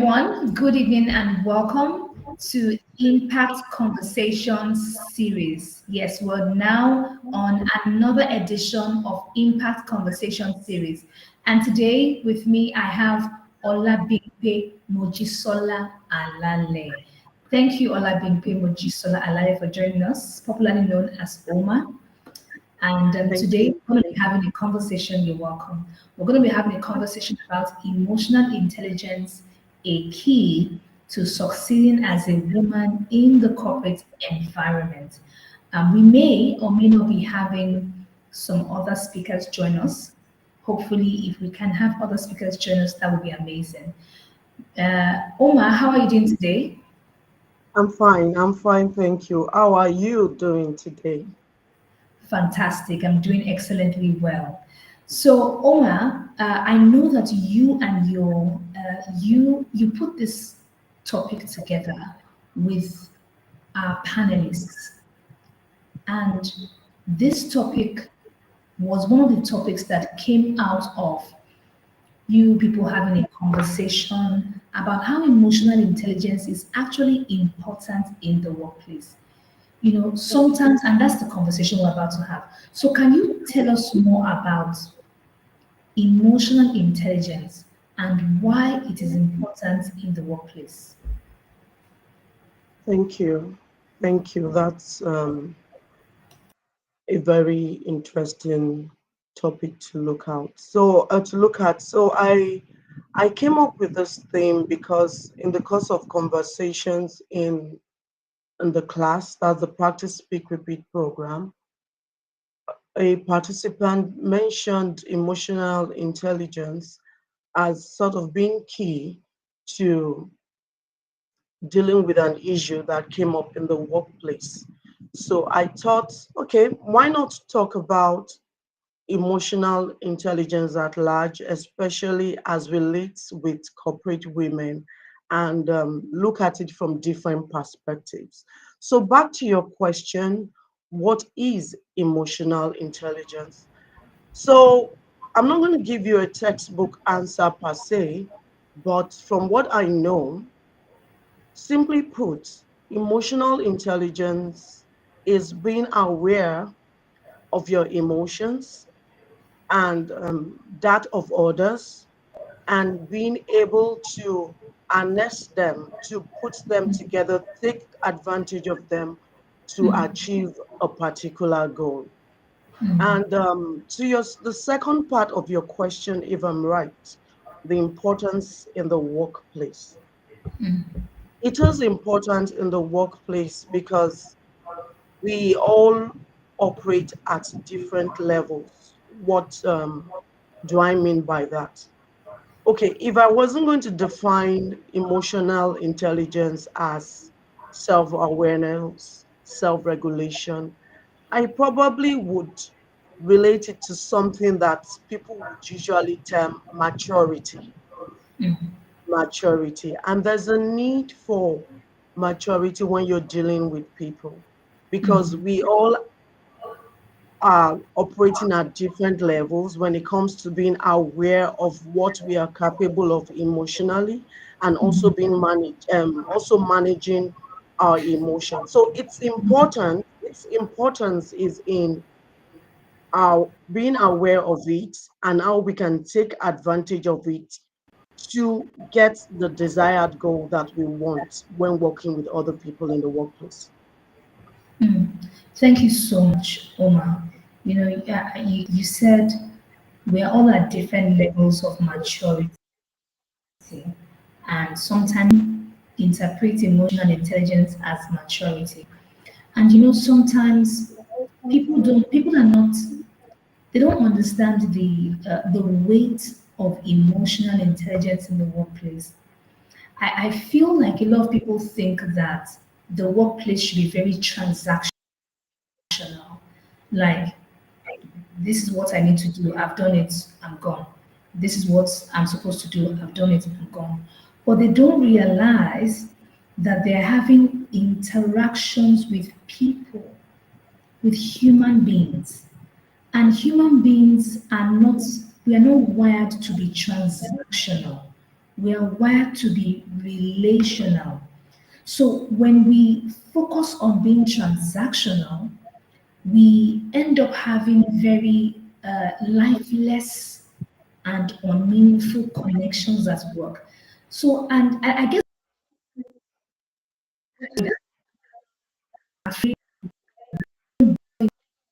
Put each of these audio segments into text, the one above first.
everyone. Good evening and welcome to Impact Conversations series. Yes, we're now on another edition of Impact Conversation series. And today with me, I have Olabimpe Mojisola Alale. Thank you, Olabimpe Mojisola Alale, for joining us, popularly known as Oma. And Thank today you. we're going to be having a conversation. You're welcome. We're going to be having a conversation about emotional intelligence, a key to succeeding as a woman in the corporate environment. We may or may not be having some other speakers join us. Hopefully, if we can have other speakers join us, that would be amazing. Omar, how are you doing today? I'm fine. I'm fine. Thank you. How are you doing today? Fantastic. I'm doing excellently well. So, Oma, I know that you and you put this topic together with our panelists, and this topic was one of the topics that came out of you people having a conversation about how emotional intelligence is actually important in the workplace. Sometimes, and that's the conversation we're about to have. So, can you tell us more about emotional intelligence and why it is important in the workplace? Thank you. Thank you. That's a very interesting topic to look out. To look at. I came up with this theme because in the course of conversations in the class, that's the practice speak repeat program, a participant mentioned emotional intelligence as sort of being key to dealing with an issue that came up in the workplace. So I thought, okay, why not talk about emotional intelligence at large, especially as relates with corporate women, and look at it from different perspectives. So back to your question, what is emotional intelligence? So I'm not going to give you a textbook answer per se, but from what I know, simply put, emotional intelligence is being aware of your emotions and that of others, and being able to harness them, to put them together, take advantage of them to achieve a particular goal. And the second part of your question, if I'm right, the importance in the workplace. It is important in the workplace because we all operate at different levels. What do I mean by that? Okay, if I wasn't going to define emotional intelligence as self awareness, self regulation, I probably would relate it to something that people would usually term maturity. Maturity. And there's a need for maturity when you're dealing with people because we all are operating at different levels when it comes to being aware of what we are capable of emotionally and also being also managing our emotions. So it's important, its importance is in our being aware of it and how we can take advantage of it to get the desired goal that we want when working with other people in the workplace. Thank you so much, Omar. Yeah, you said we're all at different levels of maturity, and sometimes interpret emotional intelligence as maturity. And sometimes people are not, they don't understand the weight of emotional intelligence in the workplace. I feel like a lot of people think that the workplace should be very transactional. Like, this is what I need to do, I've done it, I'm gone. This is what I'm supposed to do, I've done it, I'm gone. But they don't realize that they're having interactions with people, with human beings. And human beings are not, we are not wired to be transactional. We are wired to be relational. So when we focus on being transactional, we end up having very lifeless and unmeaningful connections at work. So, and I guess I feel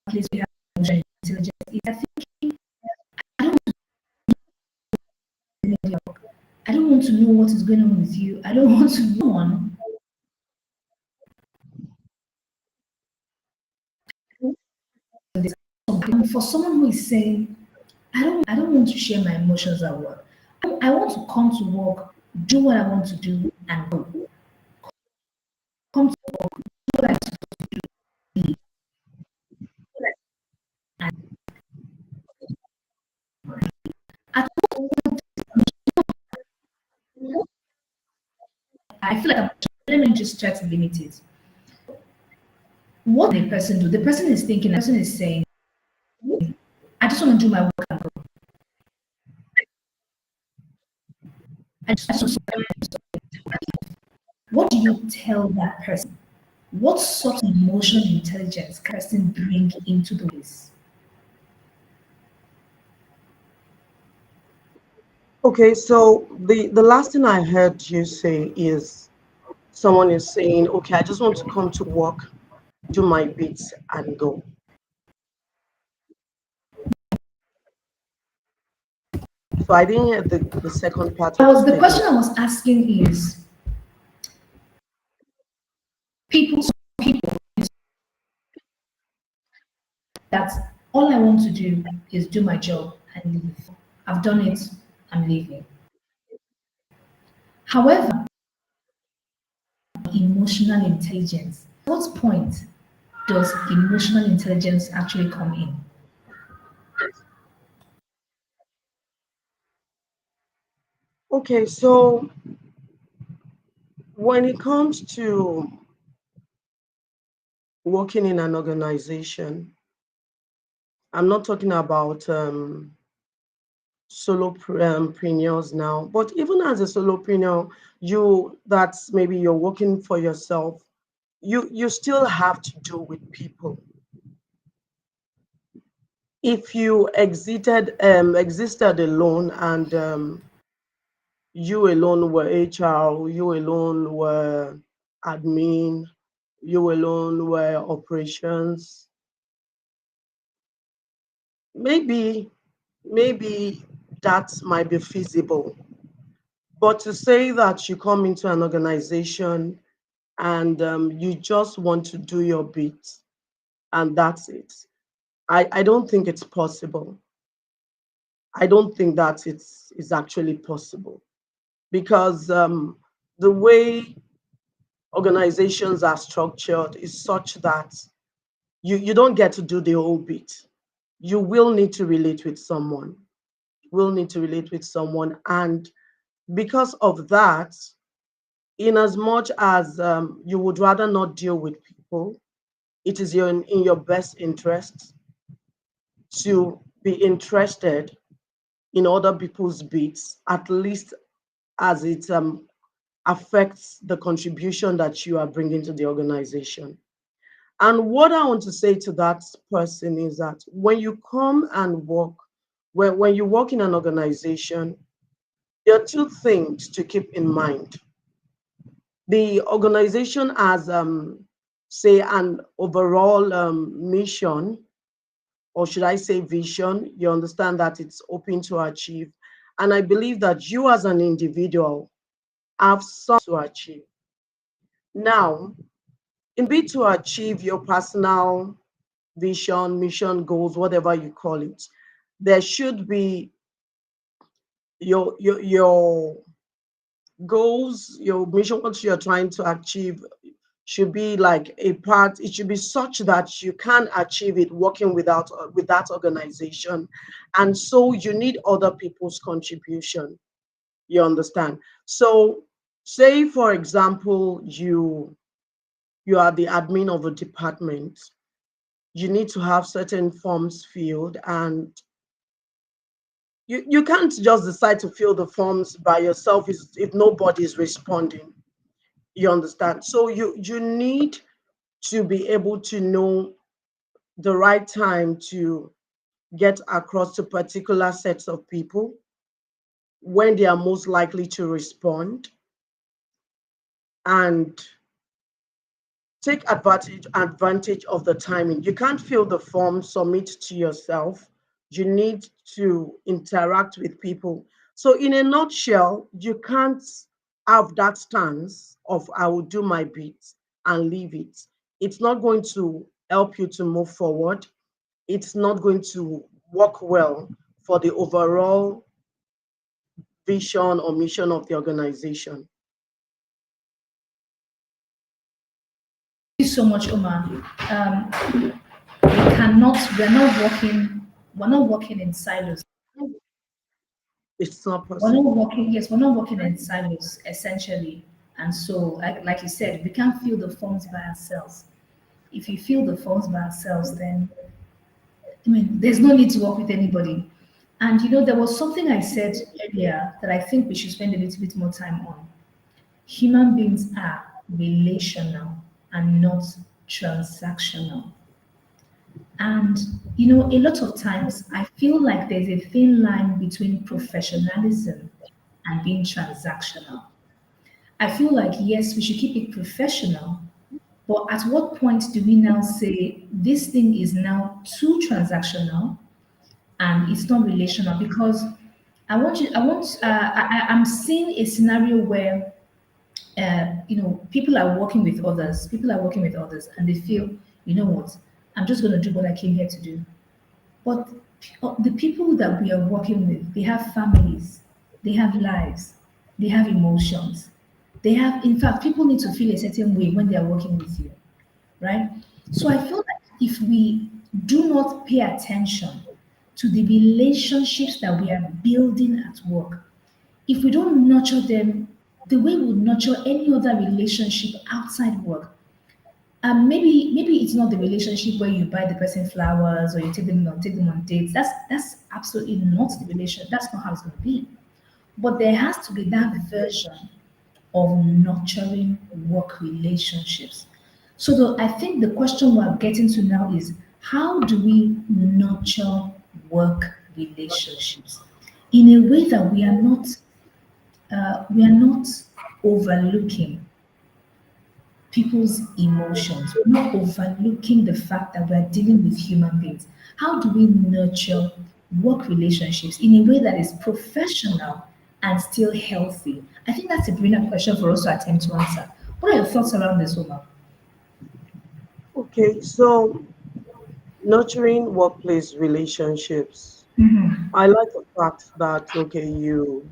place we have emotional intelligence is I think I don't I don't want to know what is going on with you. I don't want to know on this. For someone who is saying, I don't want to share my emotions at work. I want to come to work, do what I want to do, and go. Come to what I do. And at I feel like let me just try to limit it. What the person do? The person is thinking, the person is saying, I just want to do my work and go. I just want to what do you tell that person? What sort of emotional intelligence can person bring into the ways? Okay, so the last thing I heard you say is someone is saying, okay, I just want to come to work, do my bits, and go. So I didn't hear the second part I of the was the question statement. I was asking is people people that all I want to do is do my job and leave. I've done it, I'm leaving. However, emotional intelligence. What point does emotional intelligence actually come in? Okay, so when it comes to working in an organization, I'm not talking about solopreneurs now, but even as a solopreneur, you that's maybe you're working for yourself, you still have to deal with people. If you existed alone and you alone were HR, you alone were admin, you alone were operations, maybe maybe that might be feasible. But to say that you come into an organization and you just want to do your bit and that's it, I don't think it's possible. I don't think that it's actually possible because the way organizations are structured is such that you don't get to do the whole bit. You will need to relate with someone. Will need to relate with someone, and because of that, in as much as you would rather not deal with people, it is in your best interest to be interested in other people's beats, at least as it affects the contribution that you are bringing to the organization. And what I want to say to that person is that when you come and work, when you work in an organization, there are two things to keep in mind. The organization has, say, an overall mission, or should I say vision. You understand that it's open to achieve. And I believe that you as an individual have something to achieve. Now, in bid to achieve your personal vision, mission, goals, whatever you call it, there should be your goals, your mission, what you're trying to achieve should be like a part. It should be such that you can achieve it working with that organization, and so you need other people's contribution. You understand? So, say for example, you are the admin of a department. You need to have certain forms filled, and you can't just decide to fill the forms by yourself if nobody is responding. You understand? So you need to be able to know the right time to get across to particular sets of people when they are most likely to respond, and take advantage of the timing. You can't fill the form, submit to yourself. You need to interact with people. So in a nutshell, you can't have that stance of I will do my bit and leave it. It's not going to help you to move forward. It's not going to work well for the overall vision or mission of the organization. Thank you so much, Omar. We cannot, we're not working in silos. It's not We're not possible. working, yes, we're not working in silos, essentially. And so, like you said, we can't fill the forms by ourselves. If you fill the forms by ourselves, then, I mean, there's no need to work with anybody. And there was something I said earlier that I think we should spend a little bit more time on. Human beings are relational and not transactional. And a lot of times I feel like there's a thin line between professionalism and being transactional. I feel like, yes, we should keep it professional, but at what point do we now say this thing is now too transactional and it's not relational? Because I'm seeing a scenario where people are working with others. People are working with others, and they feel, you know what, I'm just going to do what I came here to do. But the people that we are working with, they have families, they have lives, they have emotions. They have, in fact, people need to feel a certain way when they are working with you, right? So I feel like if we do not pay attention to the relationships that we are building at work, if we don't nurture them the way we would nurture any other relationship outside work, maybe it's not the relationship where you buy the person flowers or you take them on dates. That's absolutely not the relation. That's not how it's going to be. But there has to be that version of nurturing work relationships. So I think the question we're getting to now is how do we nurture work relationships in a way that we are not overlooking people's emotions. We're not overlooking the fact that we're dealing with human beings. How do we nurture work relationships in a way that is professional and still healthy? I think that's a brilliant question for us to attempt to answer. What are your thoughts around this, Omar? Okay, so nurturing workplace relationships. Mm-hmm. I like the fact that okay, you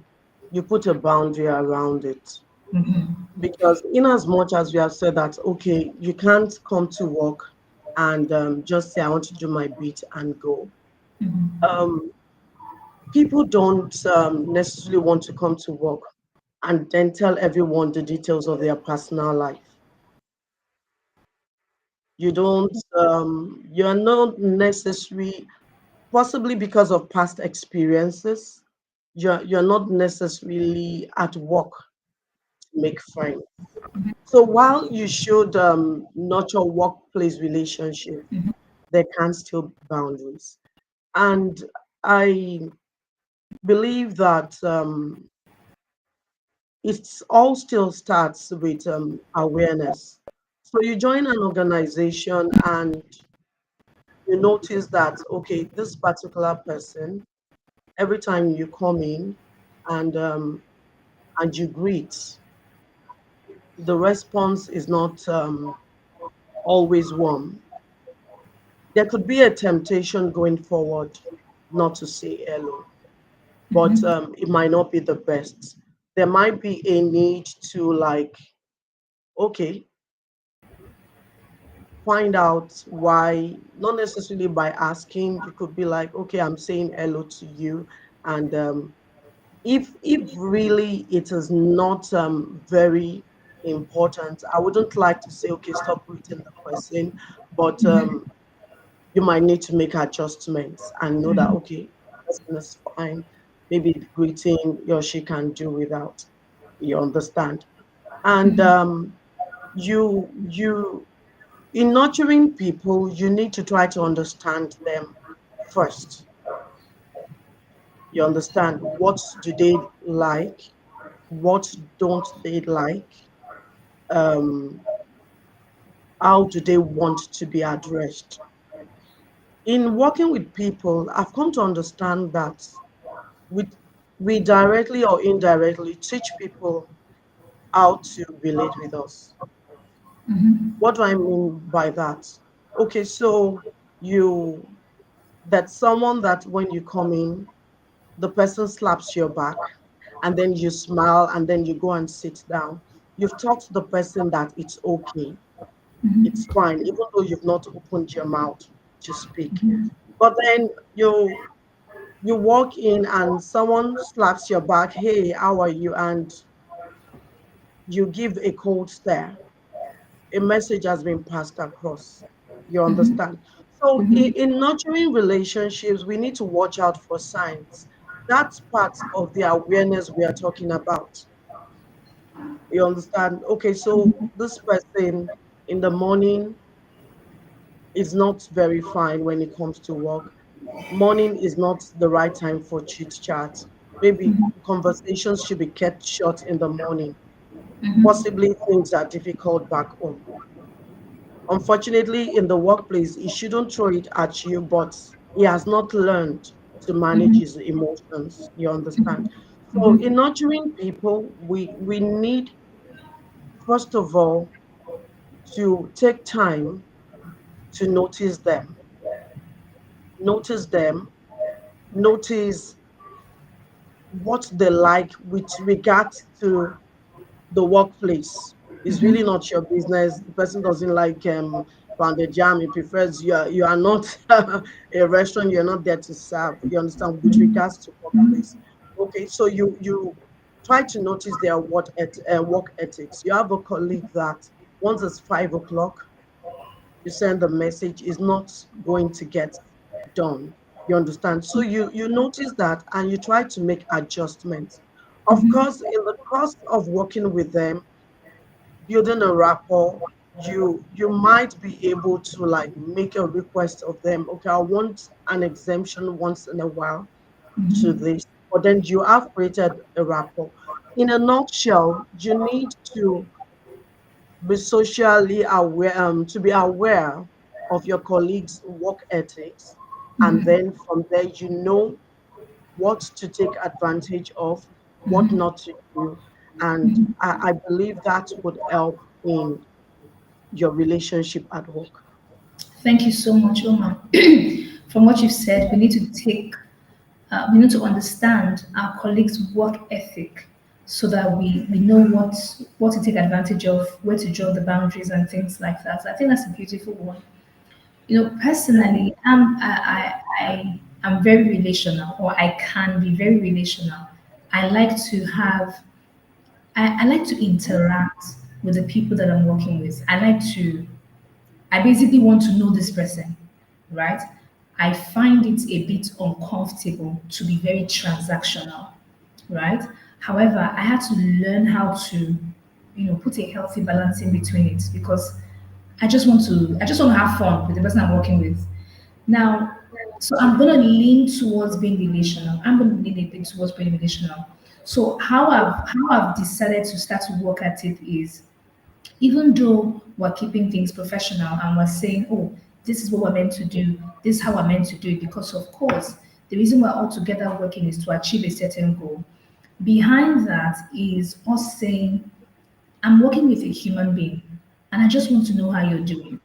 put a boundary around it, Mm-hmm. because in as much as we have said that okay, you can't come to work and just say I want to do my bit and go. Mm-hmm. Um, People don't necessarily want to come to work and then tell everyone the details of their personal life. You don't. You're not necessarily, possibly because of past experiences, you're not necessarily at work to make friends. So while you should nurture workplace relationship, there can still be boundaries. And I believe that it all still starts with awareness. So you join an organization and you notice that okay, this particular person, every time you come in and you greet, the response is not always warm. There could be a temptation going forward not to say hello, but it might not be the best. There might be a need to like, okay, find out why, not necessarily by asking. You could be like, okay, I'm saying hello to you, and if really it is not very important, I wouldn't like to say, okay, stop greeting the person, but you might need to make adjustments and know that okay, the person is fine. maybe greeting he or she can do without. You understand? And Mhm. you in nurturing people, you need to try to understand them first. You understand what do they like, what don't they like, um, how do they want to be addressed. In working with people, I've come to understand that we, we directly or indirectly teach people how to relate with us. Mhm. What do I mean by that? Okay, so you that's someone that when you come in, the person slaps your back and then you smile and then you go and sit down. You've taught the person that it's okay, it's Mhm. fine, even though you've not opened your mouth to speak. But then you walk in and someone slaps your back, hey, how are you? And you give a cold stare. A message has been passed across. You Mhm. understand? So Mhm. in nurturing relationships, we need to watch out for signs. That's part of the awareness we are talking about. You understand? Okay, so this person in the morning is not very fine when it comes to work. Morning is not the right time for chit chat. Maybe Mhm. conversations should be kept short in the morning. Mhm. Possibly things are difficult back home. Unfortunately, in the workplace, he shouldn't throw it at you, but he has not learned to manage Mhm. his emotions. You understand? Mhm. So, in Mhm. nurturing people, we need, first of all, to take time to notice them, notice what they like with regard to the workplace. It's really Mhm. not your business. The person doesn't like pounded jam. He prefers you are not a restaurant. You're not there to serve. You understand? With Mhm. regards to workplace. Okay, so you try to notice their work ethics. You have a colleague that once it's 5 o'clock, you send a message is not going to get done. You understand? So you notice that and you try to make adjustments. Of Mhm. course, in the course of working with them, building a rapport, you might be able to like make a request of them. Okay, I want an exemption once in a while to Mhm. this, but then you have created a rapport. In a nutshell, you need to be socially aware, to be aware of your colleagues' work ethics, and Mhm. then from there you know what to take advantage of, what Mhm. not to do, and Mhm. I believe that would help in your relationship at work. Thank you so much, Oma. From what you've said, we need to understand our colleagues' work ethic so that we know what to take advantage of, where to draw the boundaries and things like that. So I think that's a beautiful one. Personally, I'm very relational, or I can be very relational. I like to have I like to interact with the people that I'm working with. I basically want to know this person, right? I find it a bit uncomfortable to be very transactional, right? However, I had to learn how to, put a healthy balance in between it because I just want to have fun with the person I'm working with. Now, so I'm gonna lean towards being relational. I'm gonna lean a bit towards being relational. So how I've decided to start to work at it is even though we're keeping things professional and we're saying, oh, this is what we're meant to do, this is how we're meant to do it, because of course, the reason we're all together working is to achieve a certain goal. Behind that is us saying, I'm working with a human being and I just want to know how you're doing.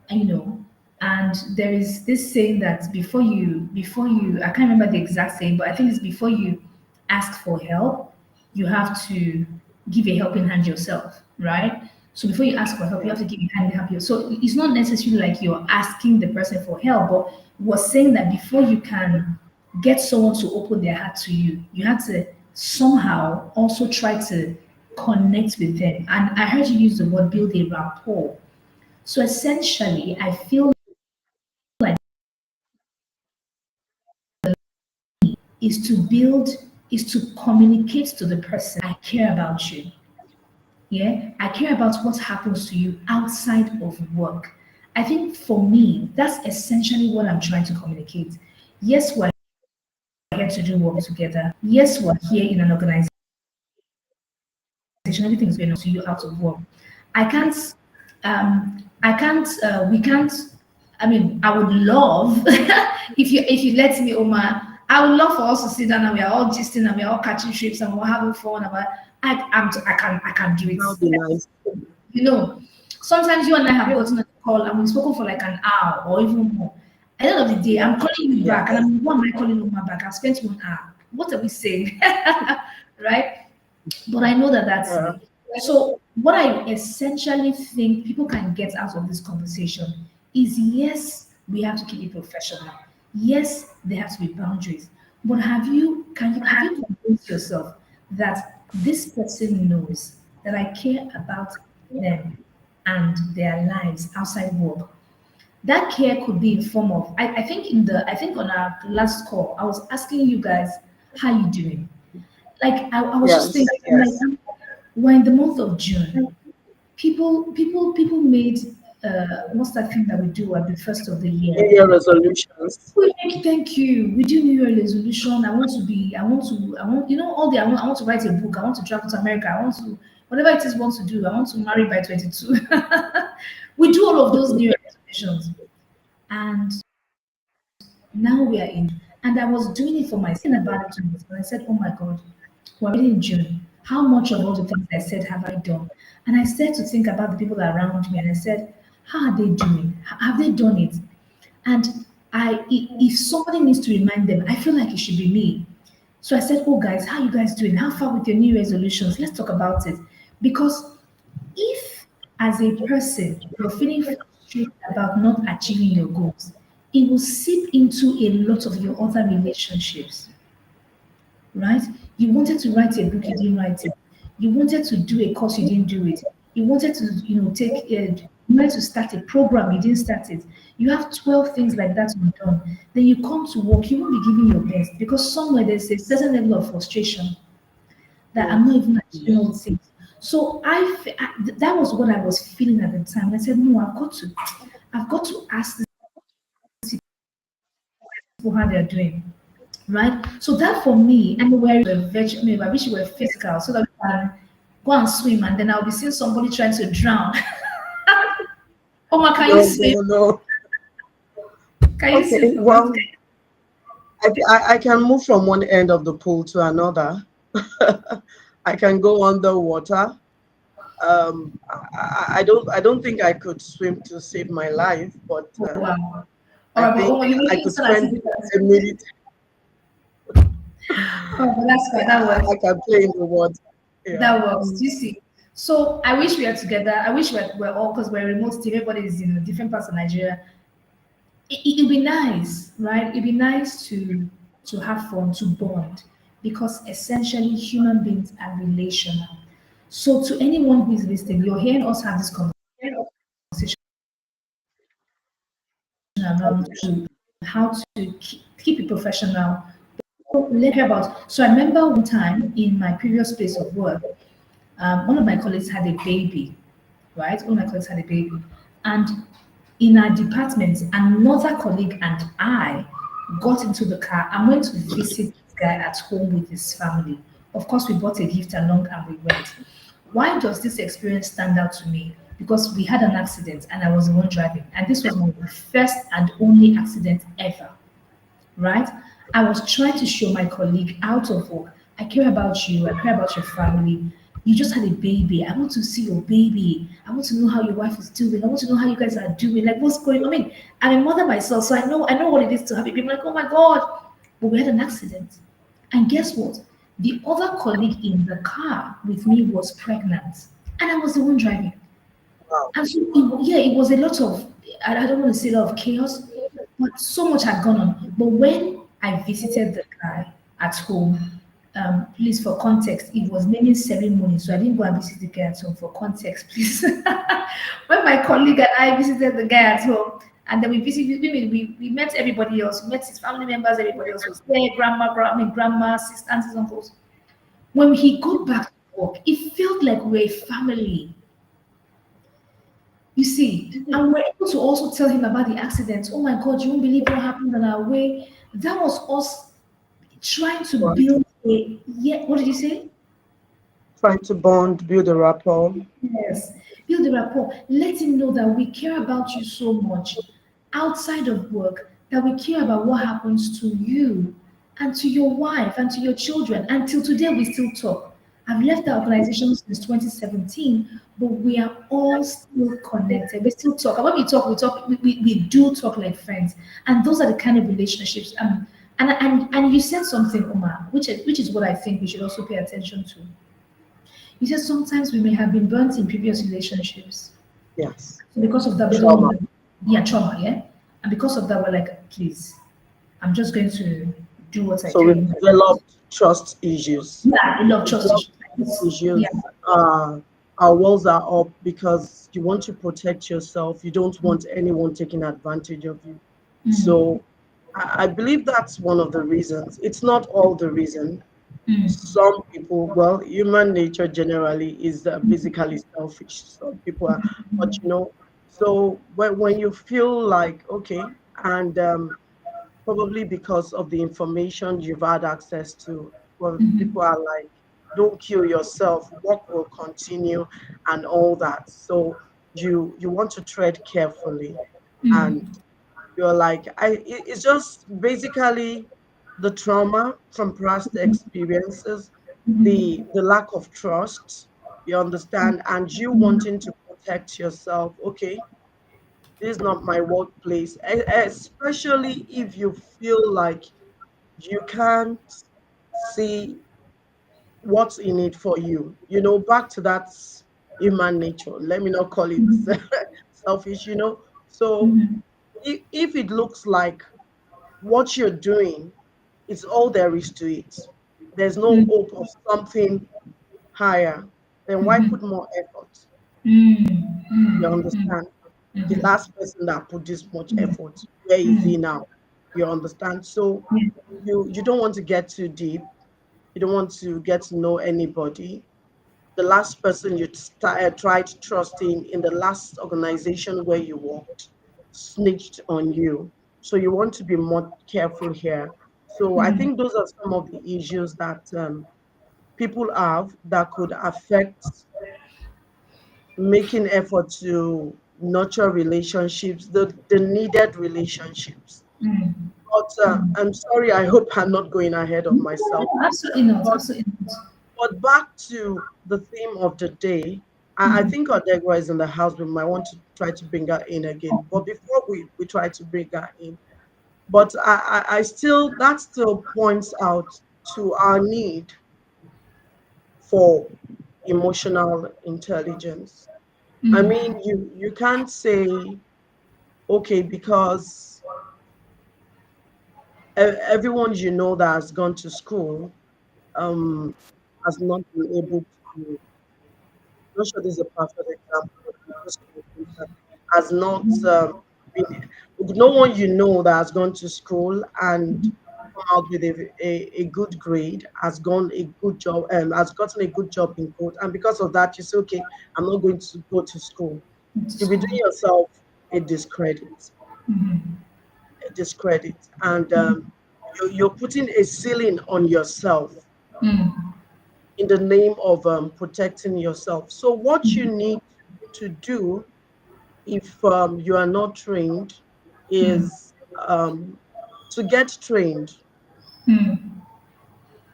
And, and there is this saying that before you, I can't remember the exact saying, but I think it's before you ask for help, you have to give a helping hand yourself, right? So before you ask for help, you Yeah. have to give a hand help you. So it's not necessarily like you're asking the person for help, but we're saying that before you can get someone to open their heart to you, you have to somehow also try to connect with them. And I heard you use the word build a rapport. So essentially, I feel is to build, is to communicate to the person, I care about you. Yeah, I care about what happens to you outside of work. I think for me, that's essentially what I'm trying to communicate. Yes, we're here to do work together. Yes, we're here in an organization. Everything's going on to you out of work. I can't, we can't, I mean, I would love, if you let me, Omar, I would love for us to sit down and we are all gisting and we are all catching trips and we're having fun. And I can't do That would be it. nice. You know, sometimes you and I have gotten a call and we've spoken for like an hour or even more. At the end of the day, I'm calling you back and Yes. I'm, what am I calling Omar back? I've spent 1 hour. What are we saying? Right? But I know that that's Yeah. me. So, what I essentially think people can get out of this conversation is yes, we have to keep it professional. Yes, there have to be boundaries. But have you convinced yourself that this person knows that I care about them and their lives outside work? That care could be in form of I think on our last call, I was asking you guys how you doing. Like I was just Yes. thinking, I'm Yes. like, we're in the month of June. People made what's that thing that we do at the first of the New year? Year resolutions. We make thank you. We do New Year resolution. I want, you know, all the, I want to write a book. I want to travel to America. I want to, whatever it is, want to do. I want to marry by 22. We do all of those New Year resolutions. And now we are in, and I was doing it for myself about it, and I said, oh my God, we're already in June. How much of all the things I said have I done? And I started to think about the people around me, and I said, how are they doing? Have they done it? And if somebody needs to remind them, I feel like it should be me. So I said, oh guys, how you guys doing? How far with your new resolutions? Let's talk about it. Because if as a person you're feeling frustrated about not achieving your goals, it will seep into a lot of your other relationships, right? You wanted to write a book, you didn't write it. You wanted to do a course, you didn't do it. You wanted to, you wanted to start a program, you didn't start it. You have 12 things like that undone. Then you come to work, you won't be giving your best because somewhere there's a certain level of frustration that I'm not Yes. even achieving all Yes. the things. So that was what I was feeling at the time. I said, no, I've got to ask these people how they're doing, right? So that for me, anywhere we're virtual, maybe I wish we were physical so that we can go and swim, and then I'll be seeing somebody trying to drown. Oma, can you No, swim? no, no. Can you swim? Okay. Well, I can move from one end of the pool to another. I can go underwater. I don't think I could swim to save my life, but Wow. All I right, but think Oma, you I make it could sound as if spend you can a swim. minute. Oh, but that's fine. That works. I can play in the water. Yeah. That works. You see. So I wish we were together. I wish we're all because we're a remote team. Everybody is in different parts of Nigeria. It'd be nice, right? It'd be nice to have fun, to bond, because essentially human beings are relational. So to anyone who is listening, you're hearing us have this conversation around to how to keep it professional. Let's hear about. So I remember one time in my previous place of work, one of my colleagues had a baby, right? One of my colleagues had a baby, and in our department, another colleague and I got into the car and went to visit this guy at home with his family. Of course, we bought a gift along and we went. Why does this experience stand out to me? Because we had an accident and I was the one driving, and this was my first and only accident ever, right? I was trying to show my colleague out of work. I care about you. I care about your family. You just had a baby. I want to see your baby. I want to know how your wife is doing. I want to know how you guys are doing. Like what's going on? I mean, I'm a mother myself, so I know what it is to have a baby. I'm like, oh my God. But we had an accident. And guess what? The other colleague in the car with me was pregnant. And I was the one driving. Wow. And so, yeah, it was a lot of, I don't want to say a lot of chaos, but so much had gone on. But when I visited the guy at home, please, for context, it was naming ceremony, so I didn't go and visit the guy at home. For context, please. When my colleague and I visited the guy at home, And then we visited, we met everybody else, we met his family members, everybody else was there, grandma, sisters, aunties, uncles. When he got back to work, it felt like we're a family. You see, and we're able to also tell him about the accident. Oh my God, you won't believe what happened on our way. That was us trying to Right. build a, yeah, what did you say? Trying to bond, build a rapport. Yes, build a rapport. Let him know that we care about you so much outside of work, that we care about what happens to you and to your wife and to your children. Until today, we still talk. I've left the organization since 2017, but we are all still connected. We still talk. And when we do talk like friends. And those are the kind of relationships. And you said something, Omar, which is what I think we should also pay attention to. You said sometimes we may have been burnt in previous relationships. Yes. So because of that, we don't Trauma. want to, yeah, trauma, yeah? And because of that, we're like, please, I'm just going to do what I So we've do. developed trust issues. Yeah, a lot of We've trust developed issues like trust this. issues. Yeah. Uh, our walls are up because you want to protect yourself. You don't want anyone taking advantage of you. Mm, So I believe that's one of the reasons. It's not all the reason. mm, Some people, well, human nature generally is basically selfish. Some people are, but so when you feel like, okay, and probably because of the information you've had access to, well, people are like, don't kill yourself, work will continue and all that. So you want to tread carefully, and mm, you're like, it's just basically the trauma from past experiences, the lack of trust, you understand, and you wanting to protect yourself. Okay, this is not my workplace, especially if you feel like you can't see what's in it for you. Back to that human nature. Let me not call it selfish. So mm, if it looks like what you're doing is all there is to it, there's no mm, hope of something higher, then why mm, put more effort? mm, You mm, mm, understand? The mm, last person that put this much mm, effort, where is he mm. now? You understand? So Yeah. you don't want to get too deep. You don't want to get to know anybody. The last person you tried trusting in the last organization where you worked snitched on you. So you want to be more careful here. So I Mm, think those are some of the issues that people have that could affect making effort to nurture relationships, the needed relationships. mm, But mm. I'm sorry, I hope I'm not going ahead of No, myself. no, absolutely not. But Absolutely not. But back to the theme of the day, I Mm. think Odegwa is in the house. We might want to try to bring her in again. But before we try to bring her in, but I still, that still points out to our need for emotional intelligence. I Mm. mean, you can't say, okay, because everyone that has gone to school um, has not been able to. Not sure this is a perfect example, but just to think that has not been, no one that has gone to school and come out with a good grade has gone a good job has gotten a good job in quote, and because of that you say, okay, I'm not going to go to school. Into You'll be school. doing yourself a discredit, and you're putting a ceiling on yourself Mm. in the name of protecting yourself. So what you need to do if you are not trained Mm. is to get trained Mm.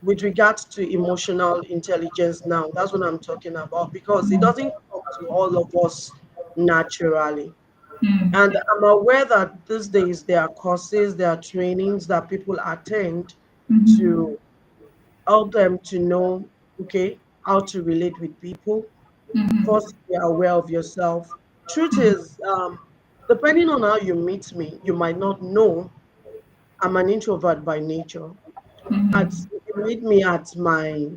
with regards to emotional intelligence. Now that's what I'm talking about, because it Mm. doesn't come to all of us naturally. Mm. And I'm aware that these days there are courses, there are trainings that people attend Mhm. to help them to know, okay, how to relate with people. Mhm. First, be aware of yourself. Truth Mhm. is, depending on how you meet me, you might not know I'm an introvert by nature. Mhm. If you meet me at my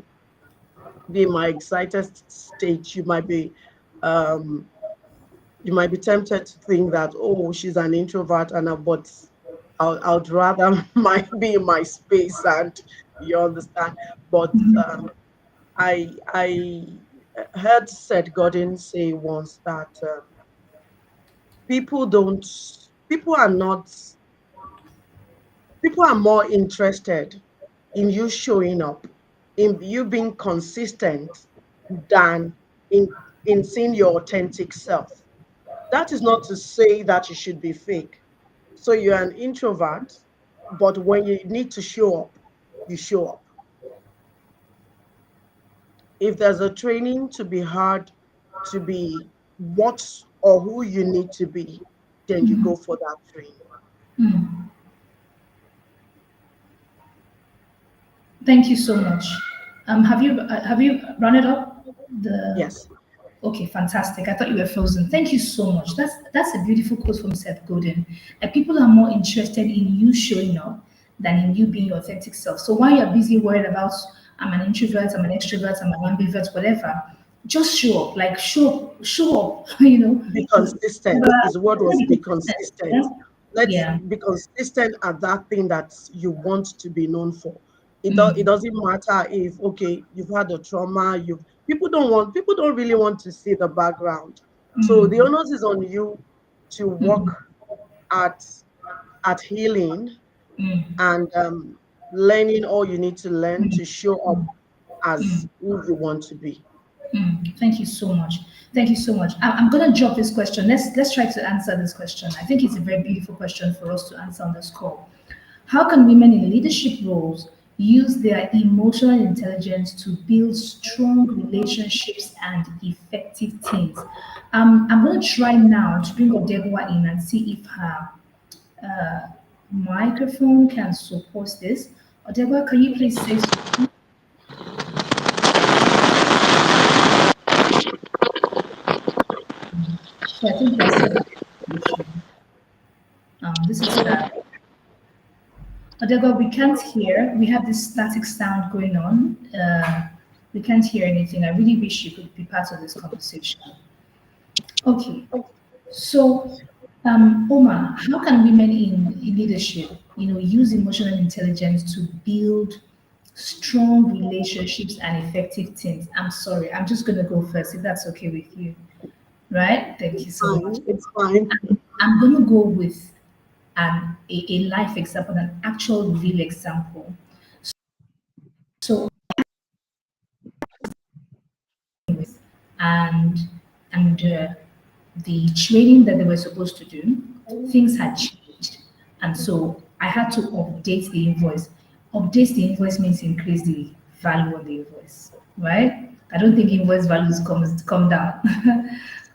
excited stage, you might be um, You might be tempted to think that, oh, she's an introvert, but I'd rather might be in my space, and you understand. But I heard Seth Godin say once that people don't people are not people are more interested in you showing up, in you being consistent, than in seeing your authentic self. That is not to say that you should be fake. So you're an introvert, but when you need to show up, you show up. If there's a training to be hard to be what or who you need to be, then you go for that training. Mm. Thank you so much. Have you run it up? The Yes. Okay, fantastic. I thought you were frozen. Thank you so much. That's a beautiful quote from Seth Godin. People are more interested in you showing up than in you being your authentic self. So while you're busy worried about I'm an introvert, I'm an extrovert, I'm an ambivert, whatever, just show up. Like show up. Be consistent. His word was be consistent. Let's Yeah. be consistent at that thing that you want to be known for. It Mm, doesn't matter if, okay, you've had a trauma, you've people don't really want to see the background. So the mm, onus is on you to work mm, at healing mm, and learning all you need to learn mm, to show up as mm. who you want to be. Thank you so much. Thank you so much. I'm gonna drop this question. Let's try to answer this question. I think it's a very beautiful question for us to answer on this call. How can women in leadership roles use their emotional intelligence to build strong relationships and effective teams? I'm going to try now to bring Odebuwa in and see if her uh, microphone can support this. Odebuwa, can you please say something? So I think that's the issue. This is her. Odebuwa, we can't hear. We have this static sound going on. We can't hear anything. I really wish you could be part of this conversation. Okay, so Omar, how can women in leadership, use emotional intelligence to build strong relationships and effective teams? I'm sorry, I'm just gonna go first if that's okay with you, right? Thank you so much. It's fine. I'm gonna go with a life example, an actual real example. So and and the training that they were supposed to do, things had changed. And so I had to update the invoice. Update the invoice means increase the value of the invoice, right? I don't think invoice values come down.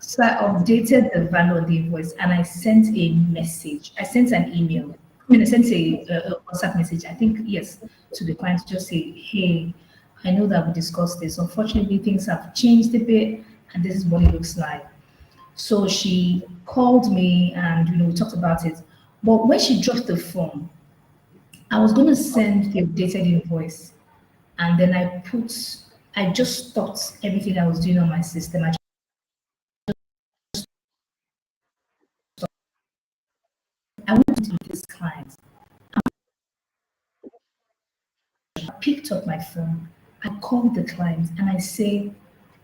So I updated the value of the invoice and I sent a message. I sent an email. I mean, I sent a WhatsApp message, I think, yes, to the client to just say, hey, I know that we discussed this. Unfortunately, things have changed a bit, and this is what it looks like. So she called me and we talked about it. But when she dropped the phone, I was going to send the updated invoice, and then I just stopped everything I was doing on my system. I went to this client, I picked up my phone, I called the client, and I say,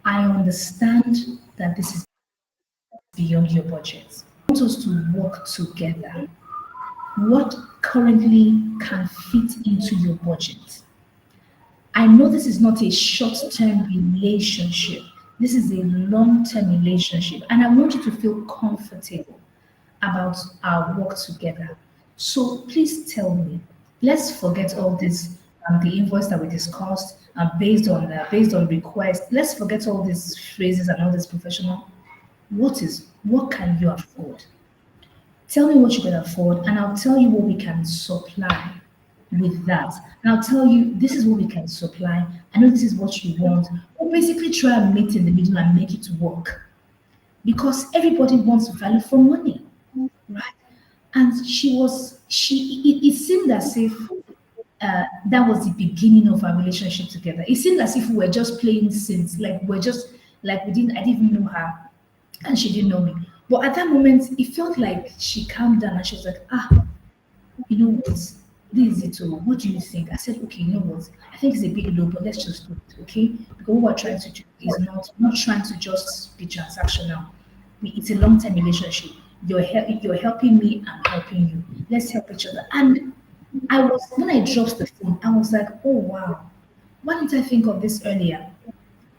I understand that this is beyond your budget. I want us to work together. What currently can fit into your budget? I know this is not a short term relationship. This is a long term relationship. And I want you to feel comfortable about our work together. So please tell me, let's forget all this, the invoice that we discussed, based on request. Let's forget all these phrases and all this professional. What can you afford? Tell me what you can afford, and I'll tell you what we can supply with that. And I'll tell you this is what we can supply. I know this is what you want. Or basically try and meet in the middle and make it work. Because everybody wants value for money, right? And it seemed as if that was the beginning of our relationship together. It seemed as if we were just playing since, like we didn't, I didn't even know her and she didn't know me. But at that moment, it felt like she calmed down and she was like, you know what? This is it. Oh, what do you think? I said, okay, you know what? I think it's a bit low, but let's just do it, okay? Because what we're trying to do is not trying to just be transactional. It's a long-term relationship. You're helping me, I'm helping you. Let's help each other. And I was when I dropped the phone, I was like, oh wow, why didn't I think of this earlier?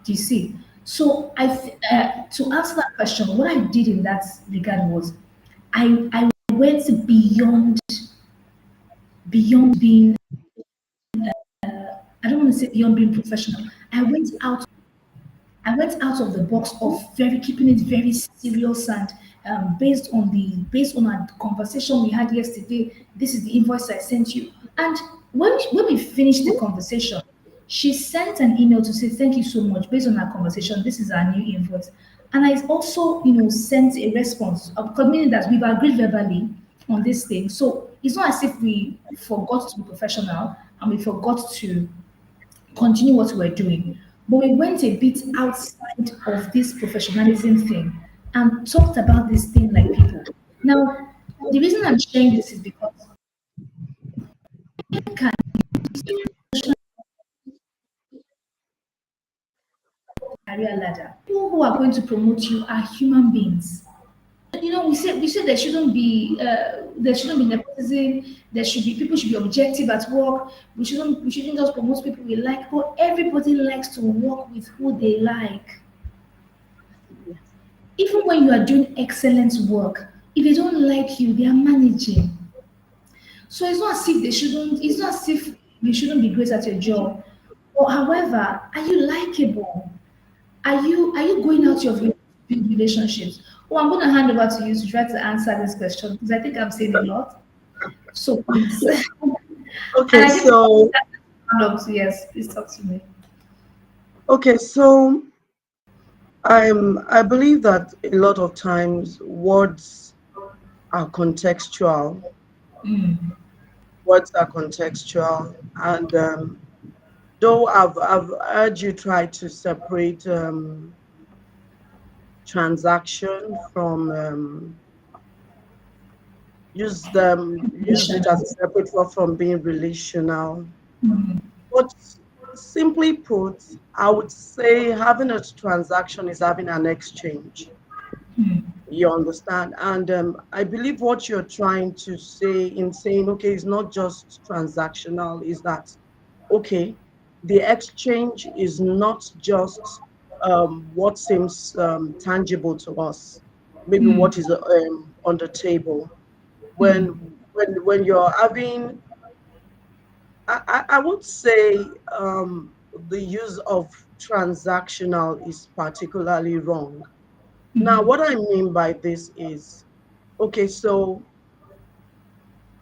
Do you see? So to answer that question, what I did in that regard was I went beyond being I don't want to say beyond being professional. I went out of the box of very keeping it very serious and based on our conversation we had yesterday. This is the invoice I sent you. And when we finished the conversation, she sent an email to say thank you so much. Based on our conversation, this is our new invoice. And I also, sent a response, meaning that we've agreed verbally on this thing. So it's not as if we forgot to be professional and we forgot to continue what we're doing. But we went a bit outside of this professionalism thing and talked about this thing like people. Now, the reason I'm sharing this is because you can career ladder. People who are going to promote you are human beings. We say there shouldn't be nepotism. There should be people should be objective at work. We shouldn't just promote people we like. But everybody likes to work with who they like. Even when you are doing excellent work, if they don't like you, they are managing. So it's not as if they shouldn't. It's not as if you shouldn't be great at your job. Or however, are you likable? Are you going out your way to build relationships? Oh, I'm going to hand over to you to try to answer this question because I think I'm saying a lot. So please, and Okay, I think so yes, please talk to me. okay, so I believe that a lot of times words are contextual. Mm, Words are contextual, and though I've heard you try to separate transaction from use it as relational. a separate word from being relational. Mm, But simply put, I would say having a transaction is having an exchange. mm, You understand? And I believe what you're trying to say in saying, okay, it's not just transactional, is that, okay, the exchange is not just what seems tangible to us, maybe mm, what is on the table. mm, When you're having, I would say the use of transactional is particularly wrong. Now, mhm, what I mean by this is, okay, so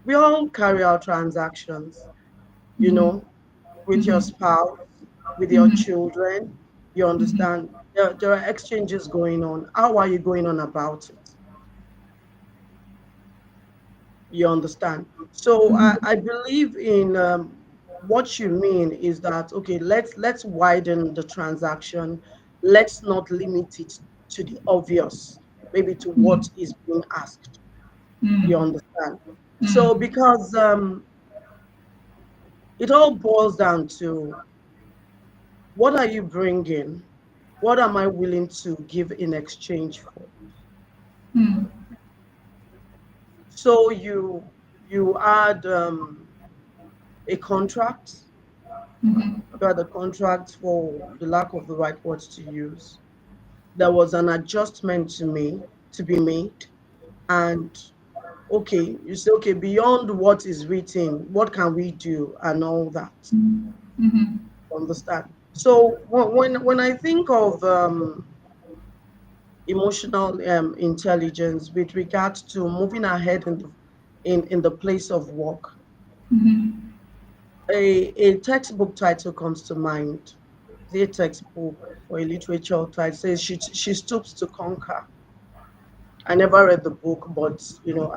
we all carry out transactions, you mhm, know, with your mhm, spouse, with your mhm, children. You mhm, understand? There are exchanges going on. How are you going on about it? You understand? So mhm, I believe in what you mean is that okay, let's widen the transaction. Let's not limit it to the obvious, maybe to what mhm, is being asked. You mm, understand? So mm, because it all boils down to what are you bringing? What am I willing to give in exchange for? mm, So you add a contract, mhm, you had a contract for the lack of the right words to use. There was an adjustment to be made. And okay, you say, okay, beyond what is written, what can we do and all that? mhm, Understand? So when I think of emotional intelligence with regards to moving ahead in the place of work, mhm, a textbook title comes to mind. The textbook for a literature title says she stoops to conquer. I never read the book, but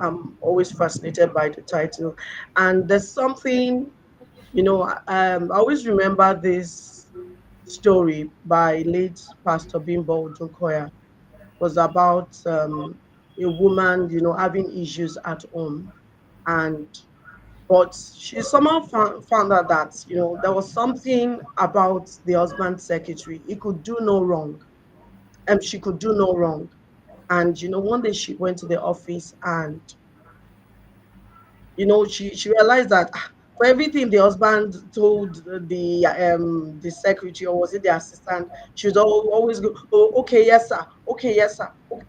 I'm always fascinated by the title. And there's something, I always remember this story by late Pastor Bimbo Odukoya. Was about a woman, having issues at home. And but she somehow found out that there was something about the husband's secretary. He could do no wrong, and she could do no wrong. And one day she went to the office, and she realized that for everything the husband told the secretary, or was it the assistant, she would always go, oh, okay, yes sir, okay, yes sir, okay.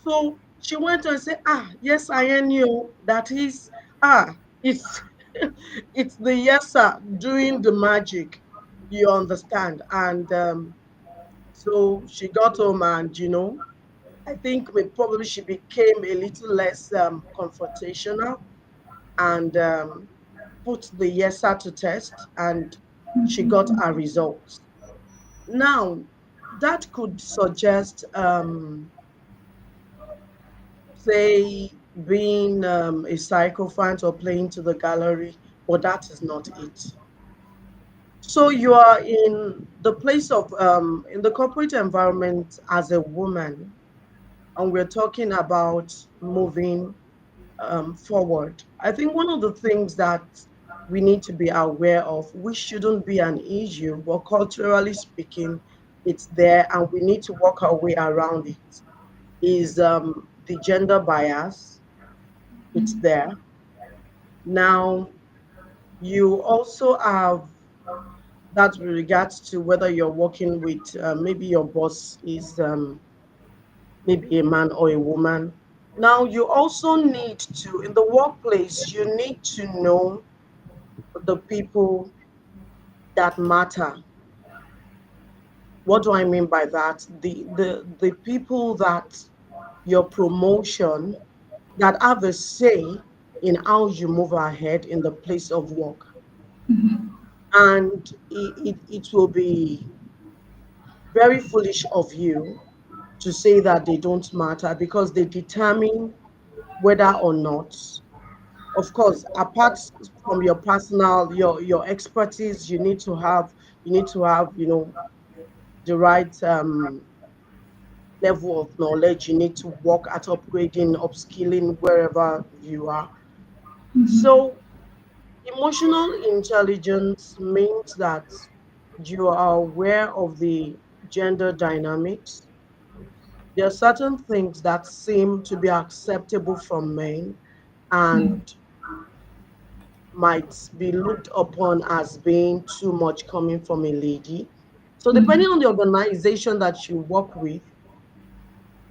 So she went and said, yes, I knew that is, it's it's the yes sir doing the magic, you understand. And so she got home, and I think probably she became a little less confrontational, and put the yes sir to test, and she got her results. Now, that could suggest, say, being a sycophant or playing to the gallery, but that is not it. So you are in the place of, in the corporate environment as a woman, and we're talking about moving forward. I think one of the things that we need to be aware of, which shouldn't be an issue, but culturally speaking, it's there, and we need to work our way around it, is the gender bias. It's there. Now, you also have that with regards to whether you're working with, maybe your boss is maybe a man or a woman. Now, you also need to, in the workplace, you need to know the people that matter. What do I mean by that? The people that your promotion, that have a say in how you move ahead in the place of work. And it will be very foolish of you to say that they don't matter, because they determine whether or not, of course, apart from your personal, your expertise, you need to have the right level of knowledge. You need to work at upgrading, upskilling wherever you are. So emotional intelligence means that you are aware of the gender dynamics. There are certain things that seem to be acceptable from men and might be looked upon as being too much coming from a lady. So, depending on the organization that you work with,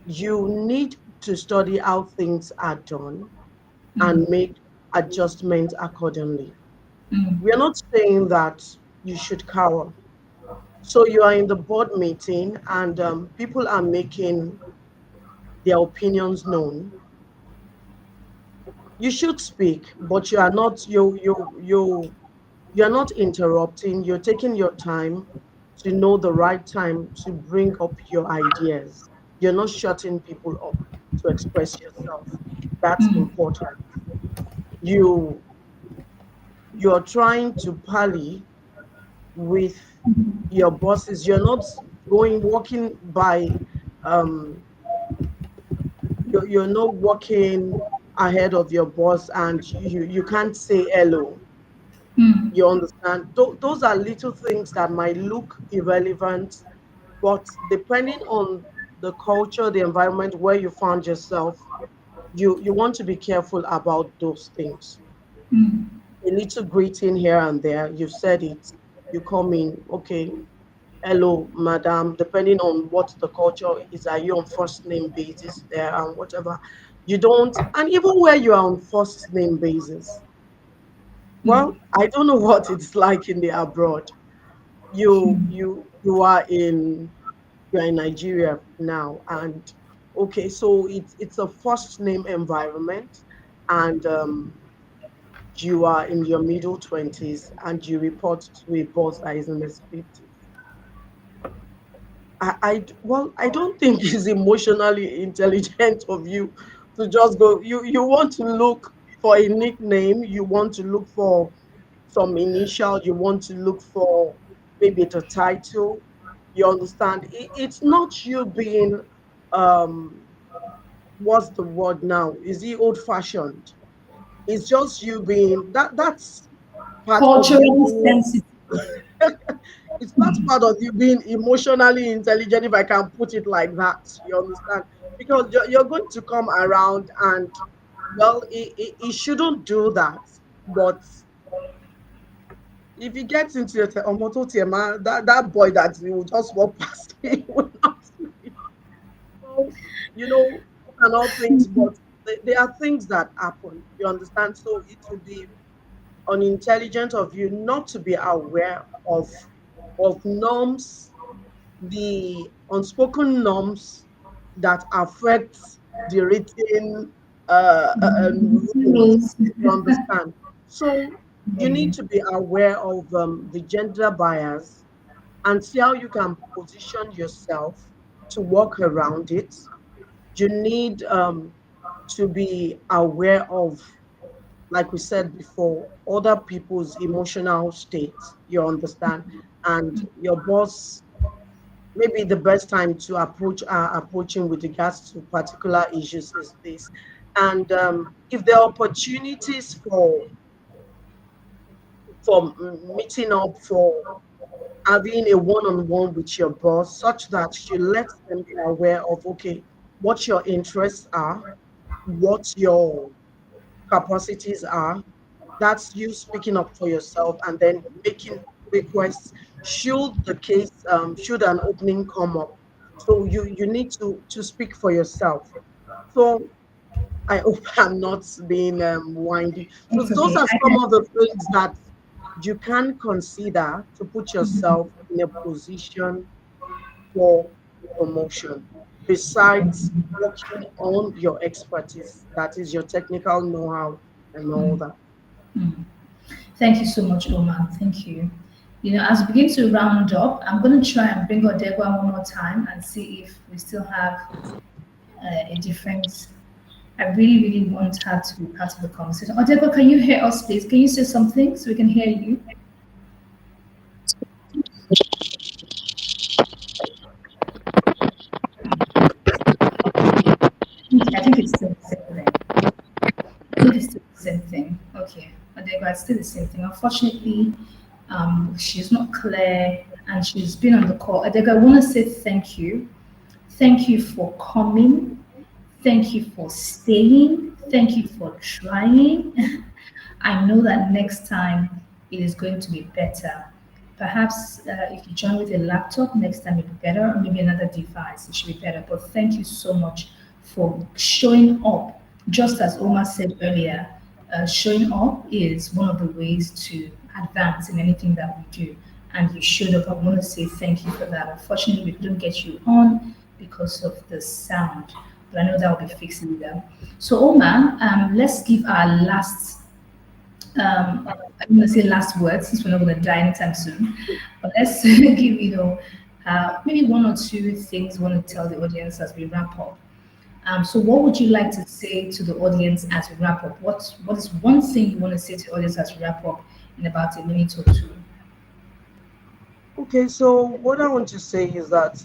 you need to study how things are done and make adjustments accordingly. We are not saying that you should cower. So, you are in the board meeting, and people are making their opinions known. You should speak, but you're not interrupting. You're taking your time to know the right time to bring up your ideas. You're not shutting people up to express yourself. That's important. You you're trying to parley with your bosses. You're not going walking by, um you're not walking ahead of your boss, and you can't say hello. You understand? Those are little things that might look irrelevant, but depending on the culture, the environment where you found yourself, you want to be careful about those things. A little greeting here and there, you said it, you come in, okay, hello, madam, depending on what the culture is. Are you on first name basis there and whatever? You don't, and even where you are on first name basis, well, I don't know what it's like in the abroad. You are in, you're in Nigeria now, and okay, so it's a first name environment, and you are in your middle 20s, and you report to a boss that is in his 50s. Well, I don't think it's emotionally intelligent of you to just go. You want to look for a nickname. You want to look for some initial. You want to look for maybe the title. You understand? It's not you being um what's the word now? Is he old fashioned? It's just you being that's part of you Culturally being sensitive. it's not part of you being emotionally intelligent, if I can put it like that. You understand? Because you're going to come around and, well, it shouldn't do that. But if he gets into the Omoto Tiema, that boy that he will just walk past, he will not see. So, those are all things, but there are things that happen. You understand? So it will be unintelligent of you not to be aware of norms, the unspoken norms that affect the written rules. Rules. You understand? So you need Yeah. to be aware of the gender bias and see how you can position yourself to work around it. You need to be aware of, like we said before, other people's emotional states. You understand? And your boss, maybe the best time to approaching with regards to particular issues is this. And if there are opportunities for meeting up, for having a one-on-one with your boss, such that you let them be aware of, okay, what your interests are, what your capacities are. That's you speaking up for yourself and then making requests should the case, should an opening come up. So you need to speak for yourself. So I hope I'm not being windy. So It's those okay. are some of the things that you can consider to put yourself in a position for promotion. Besides working on your expertise, that is your technical know-how and all that. Thank you so much, Omar. Thank you. As we begin to round up, I'm going to try and bring Odegwa one more time and see if we still have a difference. I really, really want her to be part of the conversation. Odegwa, can you hear us, please? Can you say something so we can hear you? I think it's still the same thing. I think it's still the same thing. Okay, Odegwa, it's still the same thing. Unfortunately, she's not clear and she's been on the call. Odegwa, I want to say thank you. Thank you for coming. Thank you for staying. Thank you for trying. I know that next time it is going to be better. Perhaps if you join with a laptop, next time it'll be better, or maybe another device, it should be better. But thank you so much for showing up. Just as Omar said earlier, showing up is one of the ways to advance in anything that we do. And you showed up. I want to say thank you for that. Unfortunately, we couldn't get you on because of the sound, but I know that will be fixed later. So, Omar, let's give our last I'm going to say last words since we're not going to die anytime soon. But let's give, maybe one or two things you want to tell the audience as we wrap up. So, what would you like to say to the audience as we wrap up? What is one thing you want to say to the audience as we wrap up in about a minute or two? Okay, so what I want to say is that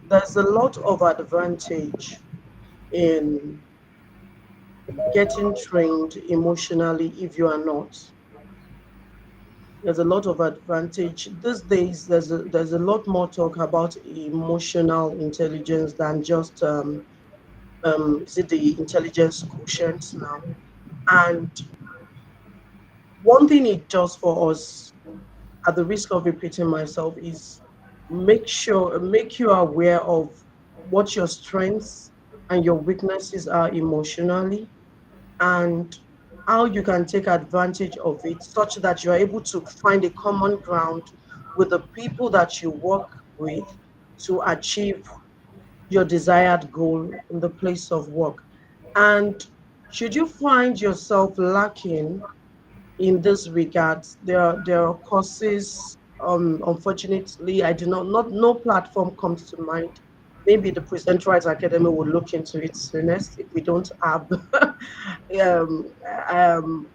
there's a lot of advantage in getting trained emotionally if you are not. There's a lot of advantage. These days, there's a lot more talk about emotional intelligence than just is it the intelligence quotient now? And one thing it does for us, at the risk of repeating myself, is make you aware of what your strengths and your weaknesses are emotionally, and how you can take advantage of it such that you're able to find a common ground with the people that you work with to achieve your desired goal in the place of work. And should you find yourself lacking in this regard, there are courses. Unfortunately, I do not no platform comes to mind. Maybe the Present Rights Academy will look into it soonest if we don't have.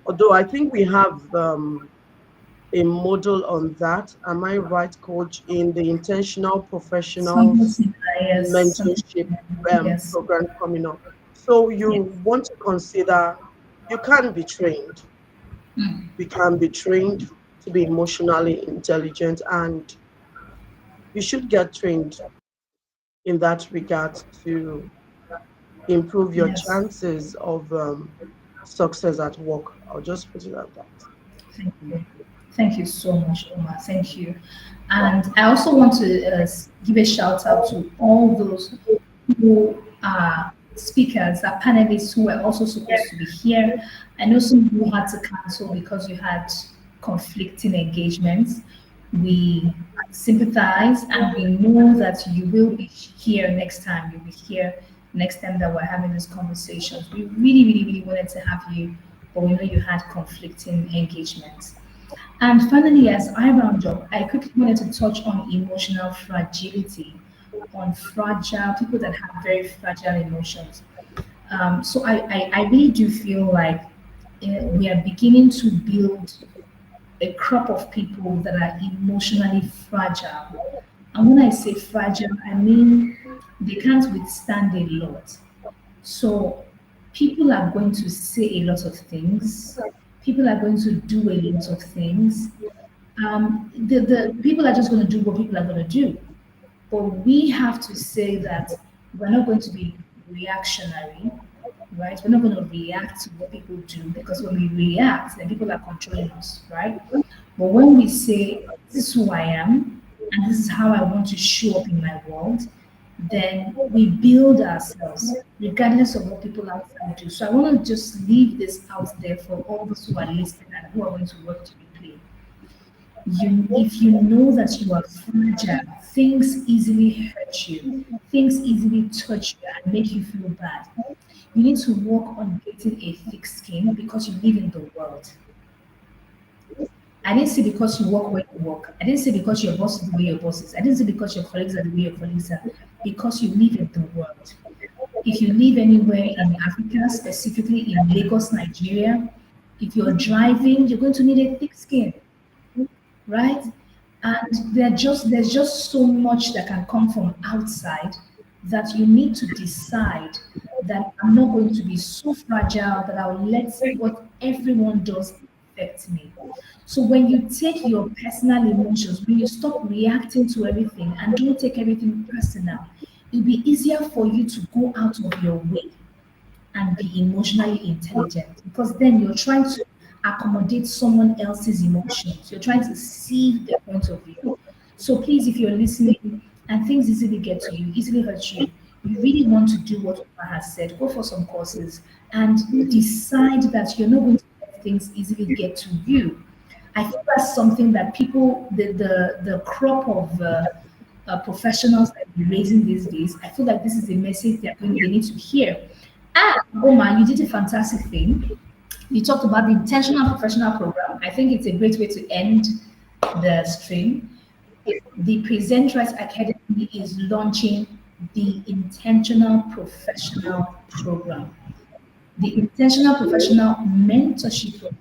Although I think we have a model on that. Am I right, Coach? In the intentional professional Something, yes, something. mentorship. Yes. program coming up. So Yes. you want to consider you can be trained. Mm. We can be trained to be emotionally intelligent, and you should get trained in that regard to improve your Yes. chances of success at work. I'll just put it at that. Thank you. Thank you so much, Omar. Thank you. And I also want to give a shout out to all those who are speakers, are panelists who were also supposed to be here. I know some of you had to cancel because you had conflicting engagements. We sympathize and we know that you will be here next time. You'll be here next time that we're having these conversations. We really, really, really wanted to have you, but we know you had conflicting engagements. And finally, as I round up, I quickly wanted to touch on emotional fragility, on fragile people that have very fragile emotions. So I really do feel like we are beginning to build a crop of people that are emotionally fragile. And when I say fragile, I mean they can't withstand a lot. So people are going to say a lot of things. People are going to do a lot of things. The people are just going to do what people are going to do. But we have to say that we're not going to be reactionary, right? We're not going to react to what people do because when we react, then people are controlling us, right? But when we say, this is who I am and this is how I want to show up in my world, then we build ourselves regardless of what people outside do. So I want to just leave this out there for all those who are listening and who are going to work to replay. If you know that you are fragile, things easily hurt you, things easily touch you and make you feel bad. You need to work on getting a thick skin because you live in the world. I didn't say because you work where you work. I didn't say because your boss is the way your boss is. I didn't say because your colleagues are the way your colleagues are. Because you live in the world. If you live anywhere in Africa, specifically in Lagos, Nigeria, if you're driving, you're going to need a thick skin, right? And there's just so much that can come from outside that you need to decide that I'm not going to be so fragile that I'll let what everyone does affect me. So when you take your personal emotions, when you stop reacting to everything and don't take everything personal, it'll be easier for you to go out of your way and be emotionally intelligent because then you're trying to accommodate someone else's emotions. You're trying to see their point of view. So please, if you're listening and things easily get to you, easily hurt you, you really want to do what Oprah has said, go for some courses and decide that you're not going to let things easily get to you. I think that's something that people, the crop of professionals that we're raising these days, I feel like this is a message they need to hear. And Omar, you did a fantastic thing. You talked about the intentional professional program. I think it's a great way to end the stream. The Present Rights Academy is launching the Intentional Professional Program. The Intentional Professional Mentorship Program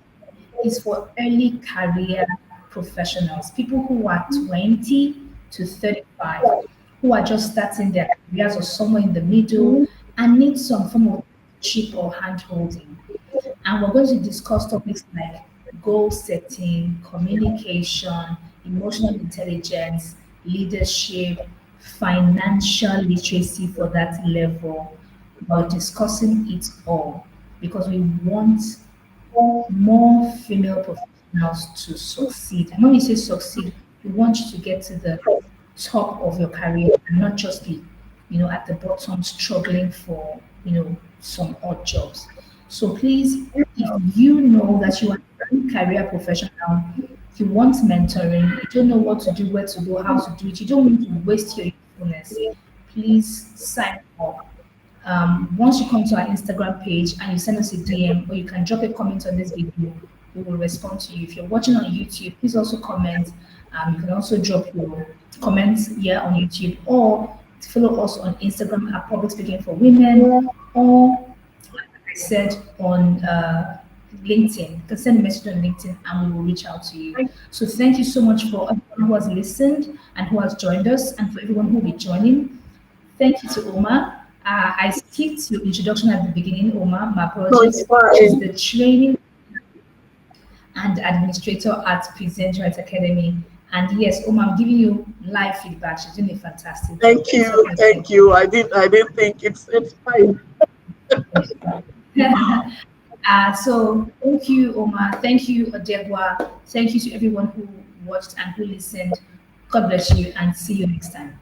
is for early career professionals, people who are 20 to 35, who are just starting their careers or somewhere in the middle and need some form of chip or hand holding. And we're going to discuss topics like goal setting, communication, emotional intelligence, leadership, financial literacy for that level. We're discussing it all because we want more female professionals to succeed. And when we say succeed, we want you to get to the top of your career and not just be, at the bottom struggling for, some odd jobs. So please, if you know that you are a career professional, you want mentoring, you don't know what to do, where to go, how to do it, you don't want to waste your usefulness, please sign up. Once you come to our Instagram page and you send us a DM or you can drop a comment on this video, we will respond to you. If you're watching on YouTube, please also comment. You can also drop your comments here on YouTube or follow us on Instagram at Public Speaking for Women or, like I said, on LinkedIn. You can send a message on LinkedIn and we will reach out to you. So thank you so much for everyone who has listened and who has joined us and for everyone who will be joining. Thank you to Omar. I skipped your introduction at the beginning, Omar. My No, it's apologies. She's fine. the training and administrator at Present Right Academy. And yes, Omar, I'm giving you live feedback. She's doing a fantastic job. Thank Keep up you, the thank good you. I didn't think it's fine. work. So thank you, Omar. Thank you, Odegwa. Thank you to everyone who watched and who listened. God bless you and see you next time.